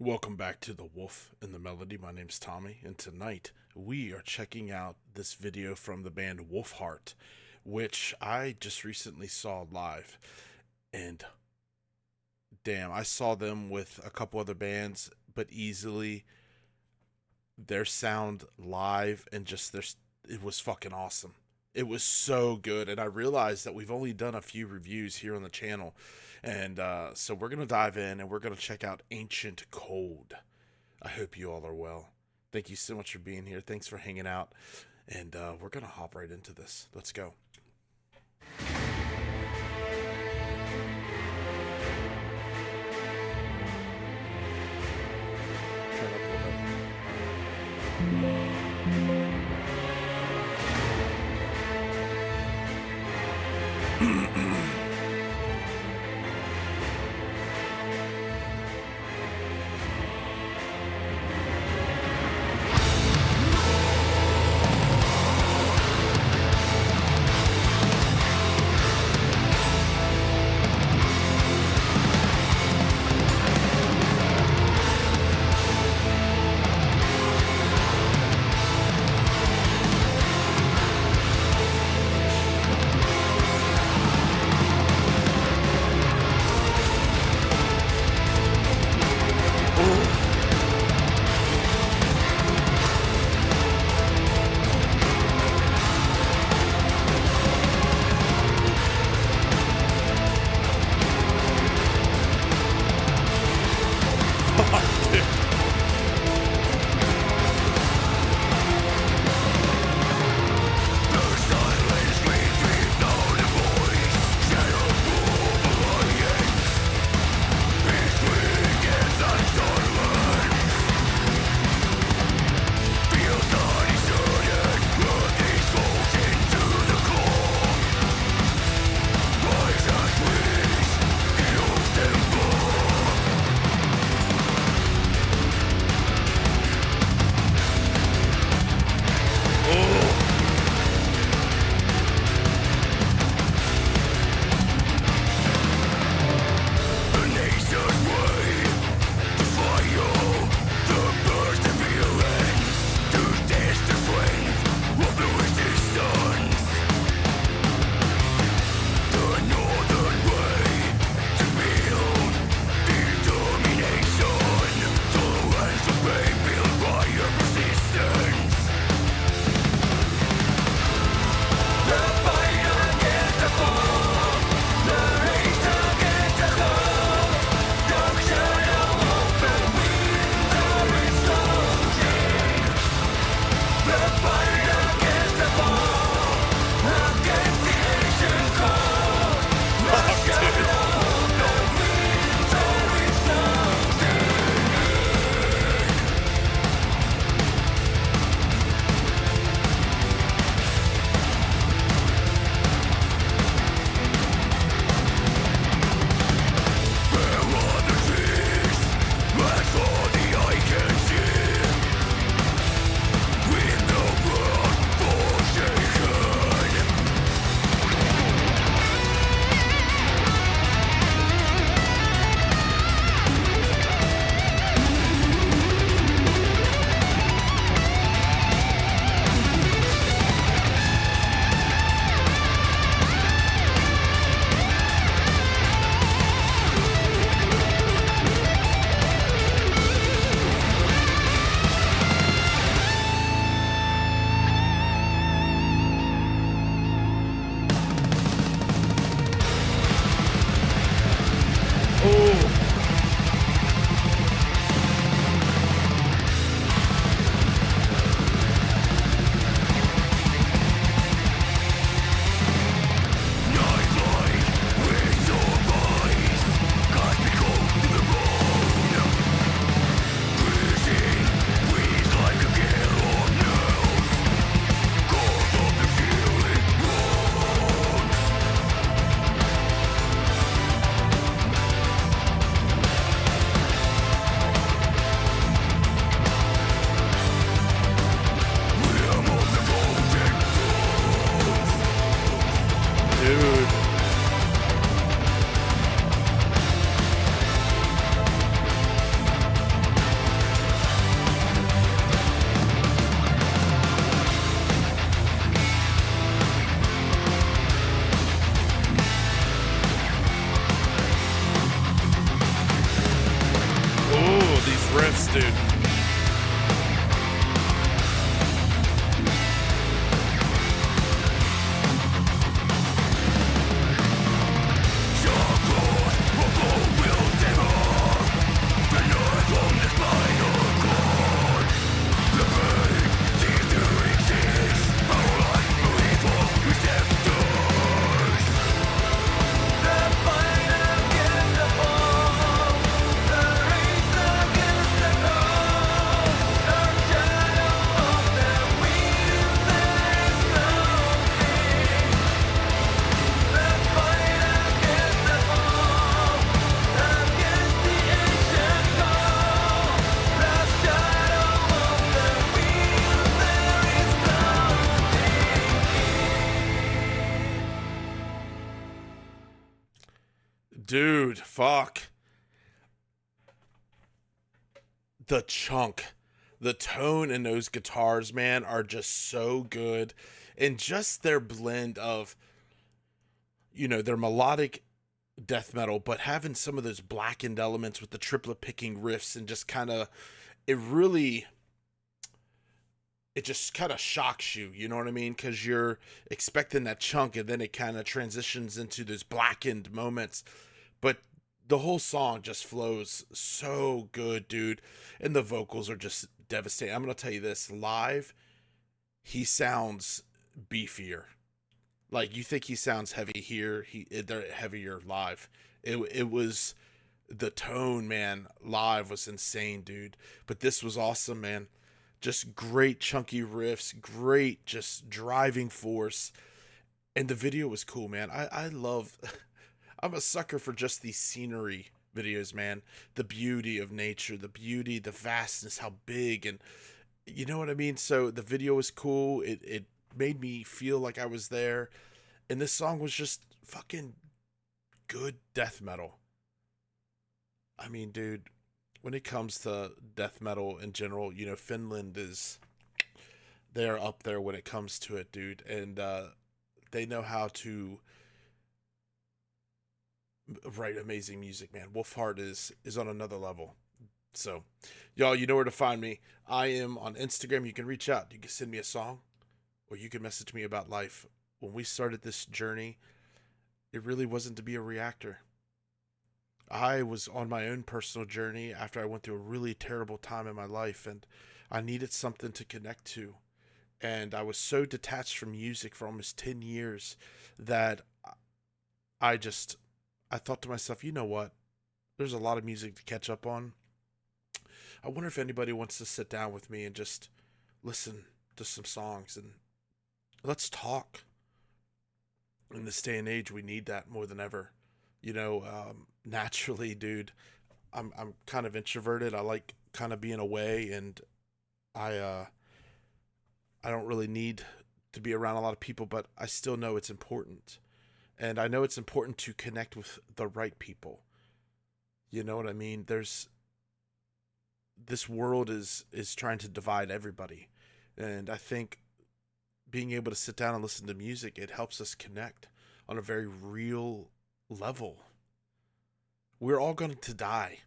Welcome back to The Wolf and the Melody. My name's Tommy, and tonight we are checking out this video from the band WOLFHEART, which I just recently saw live. And damn, I saw them with a couple other bands, but easily their sound live and just it was fucking awesome. It was so good, and I realized that we've only done a few reviews here on the channel, and so we're going to dive in, and we're going to check out Ancient Cold. I hope you all are well. Thank you so much for being here. Thanks for hanging out, and we're going to hop right into this. Let's go. Turn up a little bit. Oh, these riffs, dude. Dude, fuck. The chunk, the tone in those guitars, man, are just so good. And just their blend of, their melodic death metal, but having some of those blackened elements with the triplet picking riffs and just kind of, it really, it just kind of shocks you, you know what I mean? Because you're expecting that chunk and then it kind of transitions into those blackened moments. But the whole song just flows so good, dude. And the vocals are just devastating. I'm going to tell you this, live, he sounds beefier. Like, you think he sounds heavy here, they're heavier live. It was the tone, man, live was insane, dude. But this was awesome, man. Just great chunky riffs, great just driving force. And the video was cool, man. I love I'm a sucker for just these scenery videos, man. The beauty of nature, the beauty, the vastness, how big, and you know what I mean? So the video was cool. It made me feel like I was there. And this song was just fucking good death metal. I mean, dude, when it comes to death metal in general, Finland they're up there when it comes to it, dude. And they know how to write amazing music, man. WOLFHEART is on another level. So, y'all, you know where to find me. I am on Instagram. You can reach out. You can send me a song, or you can message me about life. When we started this journey, it really wasn't to be a reactor. I was on my own personal journey after I went through a really terrible time in my life, and I needed something to connect to. And I was so detached from music for almost 10 years that I just, I thought to myself, you know what? There's a lot of music to catch up on. I wonder if anybody wants to sit down with me and just listen to some songs and let's talk. In this day and age, we need that more than ever. Naturally, dude, I'm kind of introverted. I like kind of being away, and I don't really need to be around a lot of people, but I still know it's important. And I know it's important to connect with the right people. You know what I mean? This world is trying to divide everybody. And I think being able to sit down and listen to music, it helps us connect on a very real level. We're all going to die.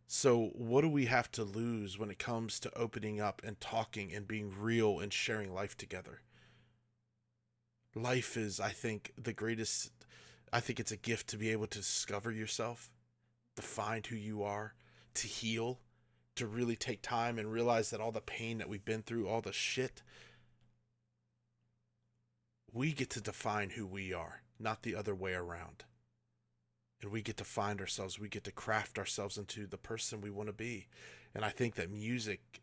So what do we have to lose when it comes to opening up and talking and being real and sharing life together? Life is, I think, the greatest. I think it's a gift to be able to discover yourself, to find who you are, to heal, to really take time and realize that all the pain that we've been through, all the shit, we get to define who we are, not the other way around. And we get to find ourselves, we get to craft ourselves into the person we want to be. And I think that music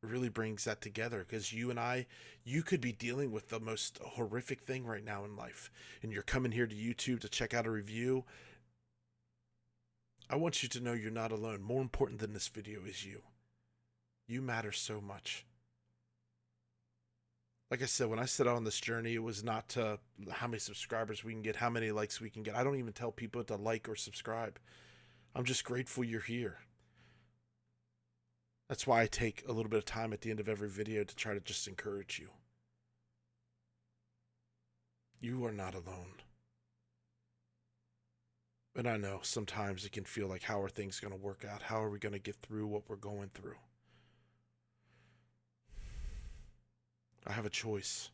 really brings that together, because you and I, you could be dealing with the most horrific thing right now in life, and you're coming here to YouTube to check out a review. I want you to know you're not alone. More important than this video is you. You matter so much. Like I said, when I set out on this journey, it was not to how many subscribers we can get, how many likes we can get. I don't even tell people to like or subscribe. I'm just grateful you're here. That's why I take a little bit of time at the end of every video to try to just encourage you. You are not alone. And I know sometimes it can feel like, how are things going to work out? How are we going to get through what we're going through? I have a choice.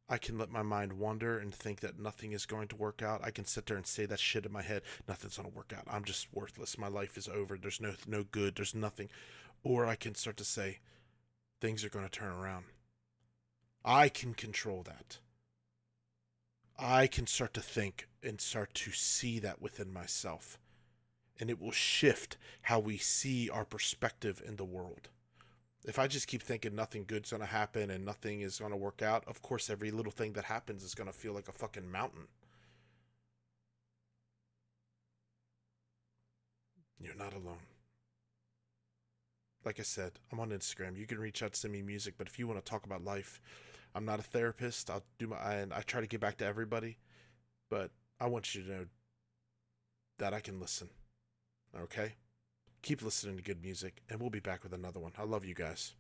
I can let my mind wander and think that nothing is going to work out. I can sit there and say that shit in my head. Nothing's going to work out. I'm just worthless. My life is over. There's no good. There's nothing. Or I can start to say things are going to turn around. I can control that. I can start to think and start to see that within myself. And it will shift how we see our perspective in the world. If I just keep thinking nothing good's going to happen and nothing is going to work out, of course, every little thing that happens is going to feel like a fucking mountain. You're not alone. Like I said, I'm on Instagram. You can reach out to send me music, but if you want to talk about life, I'm not a therapist. And I try to get back to everybody, but I want you to know that I can listen. Okay? Keep listening to good music, and we'll be back with another one. I love you guys.